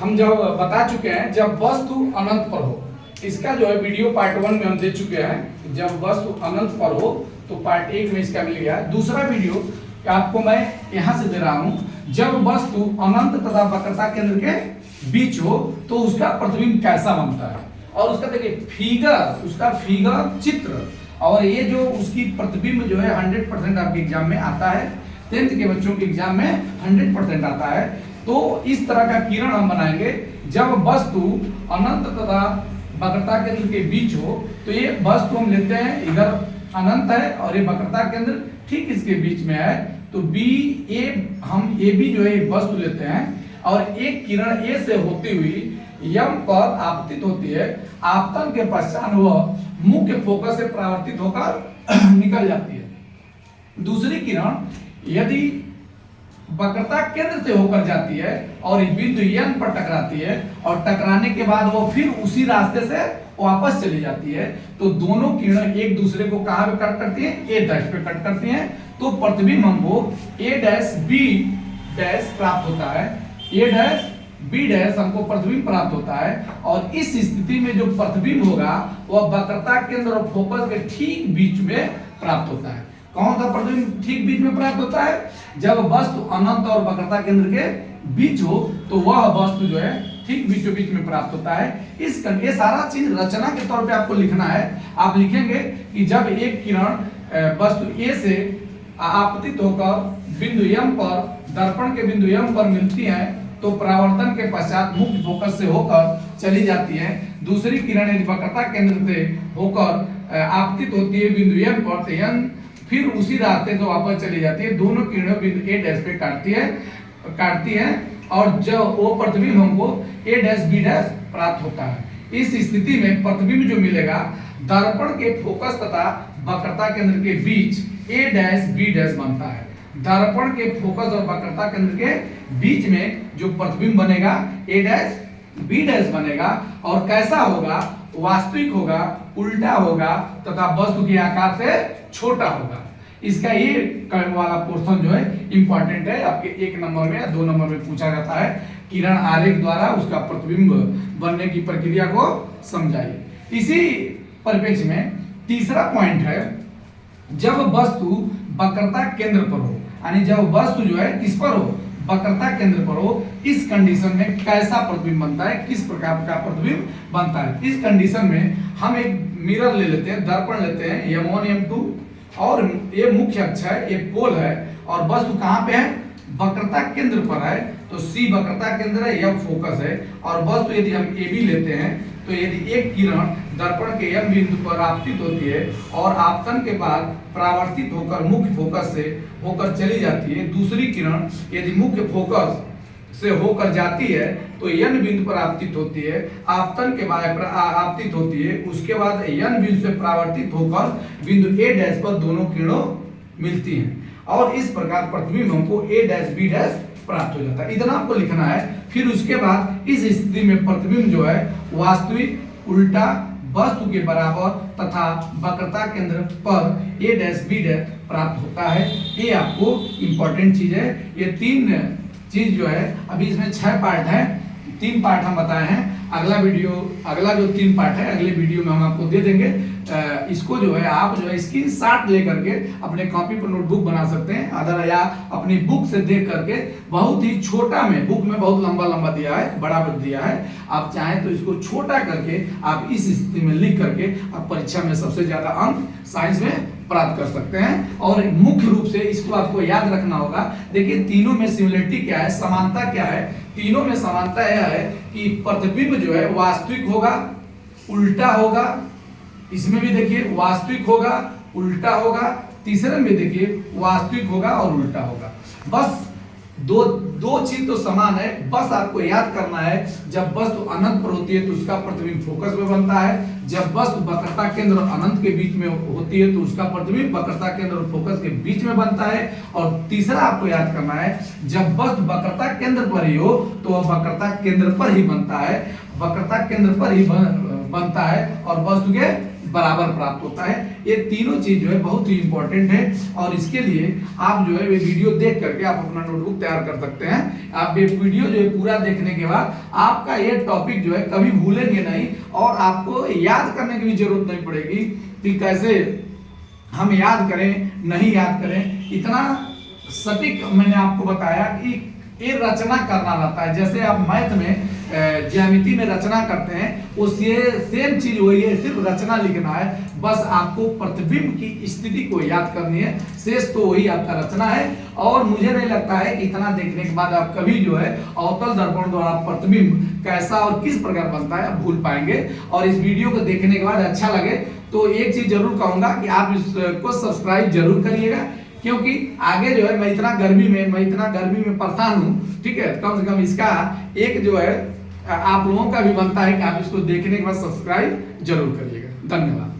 हम जब बता चुके हैं जब वस्तु अनंत पर हो, इसका जो है वीडियो पार्ट 1 में हम दे चुके हैं। जब वस्तु अनंत पर हो तो पार्ट 1 में इसका मिल गया। दूसरा वीडियो आपको मैं यहाँ से दे रहा हूँ, जब वस्तु अनंत तथा वक्रता केंद्र के बीच हो तो उसका प्रतिबिंब कैसा बनता है। और उसका देखिए फिगर, उसका फिगर चित्र, और ये जो उसकी प्रतिबिंब जो है 100% आपके एग्जाम में आता है। 10th के बच्चों के एग्जाम में 100% आता है। तो इस तरह का किरण हम बनाएंगे जब वस्तु अनंत तथा वक्रता केंद्र के बीच हो। तो ये वस्तु हम लेते हैं, इधर अनंत है और ये वक्रता केंद्र ठीक इसके बीच में है। तो बी ए, हम ए बी जो है वस्तु लेते हैं और एक किरण ए से होती हुई यम पर आपतित होती है। आपतन के पश्चात वह मुख्य फोकस से परावर्तित होकर निकल जाती है। दूसरी किरण यदि वक्रता केंद्र से होकर जाती है और बिंदु एन पर टकराती है और टकराने के बाद वो फिर उसी रास्ते से वापस चली जाती है, तो दोनों किरण एक दूसरे को कहां पे कट करती हैं? ए डैश पे कट करती हैं। तो प्रतिबिंब हमको ए डैश बी डैश प्राप्त होता है। ए डैश बी डैश हमको प्रतिबिंब प्राप्त होता है। और इस स्थिति में जो प्रतिबिंब होगा वह वक्रता केंद्र और फोकस के ठीक बीच में प्राप्त होता है। कौन सा प्रतिबिंब ठीक बीच में प्राप्त होता है? जब वस्तु अनंत और वक्रता केंद्र के बीच हो तो वह वस्तु जो है ठीक बीचों बीच में प्राप्त होता है। ये सारा चीज रचना के तौर पे आपको लिखना है। आप लिखेंगे कि जब एक किरण वस्तु ए से आपतित होकर बिंदु एम पर, दर्पण के बिंदु एम पर मिलती है तो परावर्तन के पश्चात मुख्य फोकस से होकर चली जाती है। दूसरी किरण यदि वक्रता केंद्र से होकर आपतित होती है बिंदु एन पर, तो एन फिर उसी रास्ते से वापस चली जाती है। दोनों किरणें बिंदु ए डैश पे काटती है और जो वो प्रतिबिंब हमको ए डैश बी डैश प्राप्त होता है। इस स्थिति में प्रतिबिंब जो मिलेगा दर्पण के फोकस तथा वक्रता केंद्र के बीच ए डैश बी डैश बनता है। दर्पण के फोकस और वक्रता केंद्र के बीच में जो प्रतिबिंब बनेगा ए डैश बी डैश बनेगा। और कैसा होगा? वास्तविक होगा, उल्टा होगा तथा वस्तु के आकार से छोटा होगा। इसका ये वाला पोर्शन जो है इंपॉर्टेंट है, आपके 1 नंबर में या 2 नंबर में पूछा जाता है। किरण आरेख द्वारा उसका प्रतिबिंब बनने की प्रक्रिया को समझाइए। इसी परिप्रेक्ष्य में तीसरा पॉइंट है, जब वस्तु वक्रता केंद्र पर हो, यानी जब वस्तु जो है किस पर हो? वक्रता केंद्र पर हो। इस कंडीशन में कैसा प्रतिबिंब बनता है, किस प्रकार का प्रतिबिंब बनता है? इस कंडीशन में हम एक मिरर ले लेते हैं, दर्पण लेते हैं, M1 M2, और ये मुख्य अक्ष है, ये पोल है, और वस्तु कहां पे है? वक्रता केंद्र पर है। तो C वक्रता केंद्र है, F फोकस है। और वस्तु यदि हम AB लेते हैं तो यदि एक किरण दर्पण के M बिंदु पर आपतित होती है और आपतन के बाद परावर्तित होकर मुख्य फोकस से होकर चली जाती है, दूसरी किरण यदि मुख्य फोकस से होकर जाती है तो N बिंदु पर आपतित होती है, आपतन के बाद आपतित होती है, उसके बाद N बिंदु से परावर्तित होकर बिंदु A डैश पर दोनों किरणों मिलती हैं। और इस प्रकार प्रतिबिंब हमको ए डैश बी डैश प्राप्त हो जाता है। इतना आपको लिखना है। फिर उसके बाद इस स्थिति में प्रतिबिंब जो है वास्तविक, उल्टा, वस्तु के बराबर तथा वक्रता केंद्र पर ए डैश बी डैश प्राप्त होता है। ये आपको इंपॉर्टेंट चीज है। ये 3 चीज जो है, अभी इसमें 6 पार्ट है, 3 पार्ट हम बताए हैं। अगला जो 3 पार्ट है अगले वीडियो में हम आपको दे देंगे। इसको जो है आप जो है स्क्रीनशॉट ले करके अपने कॉपी पर नोटबुक बना सकते हैं, अदर या अपनी बुक से देख करके। बहुत ही छोटा में, बुक में बहुत लंबा दिया है, बड़ा दिया है। आप चाहें तो इसको छोटा करके आप इस स्थिति में लिख करके आप परीक्षा में सबसे ज्यादा अंक साइंस में प्राप्त कर सकते हैं। और मुख्य रूप से इसको आपको याद रखना होगा। देखिए तीनों में सिमिलरिटी क्या है, समानता क्या है? तीनों में समानता यह है कि प्रतिबिंब जो है वास्तविक होगा, उल्टा होगा। इसमें भी देखिए वास्तविक होगा, उल्टा होगा। तीसरे में देखिए वास्तविक होगा और उल्टा होगा। बस दो चीज तो समान है। बस आपको याद करना है, जब वस्तु अनंत पर होती है तो उसका प्रतिबिंब फोकस में बनता है। जब वस्तु वक्रता केंद्र और अनंत के बीच में होती है तो उसका प्रतिबिंब वक्रता केंद्र और फोकस के बीच में बनता है। और तीसरा आपको याद करना है, जब वस्तु वक्रता केंद्र पर ही हो तो वह वक्रता केंद्र पर ही बनता है, वक्रता केंद्र पर ही बनता है और वस्तु के बराबर प्राप्त होता है। ये तीनों चीज जो है बहुत ही इंपॉर्टेंट है और इसके लिए आप जो है ये वीडियो देख करके आप अपना नोटबुक तैयार कर सकते हैं। आप ये वीडियो जो है पूरा देखने के बाद आपका ये टॉपिक जो है कभी भूलेंगे नहीं और आपको याद करने की भी जरूरत नहीं पड़ेगी कि कैसे हम याद करें नहीं याद करें। इतना सटीक मैंने आपको बताया कि ये रचना करना रहता है। जैसे आप मैथ में ज्यामिति में रचना करते हैं उस ये सेम चीज वही है, सिर्फ रचना लिखना है। बस आपको प्रतिबिंब की स्थिति को याद करनी है, शेष तो वही आपका रचना है। और मुझे नहीं लगता है कि इतना देखने के बाद आप कभी जो है अवतल दर्पण द्वारा प्रतिबिंब कैसा और किस प्रकार बनता है आप भूल पाएंगे। और इस वीडियो को देखने के बाद अच्छा लगे तो एक चीज जरूर कहूंगा कि आप इसको सब्सक्राइब जरूर करिएगा, क्योंकि आगे जो है मैं इतना गर्मी में परेशान हूँ, ठीक है। कम से कम इसका एक जो है आप लोगों का भी बनता है कि आप इसको देखने के बाद सब्सक्राइब जरूर करिएगा। धन्यवाद।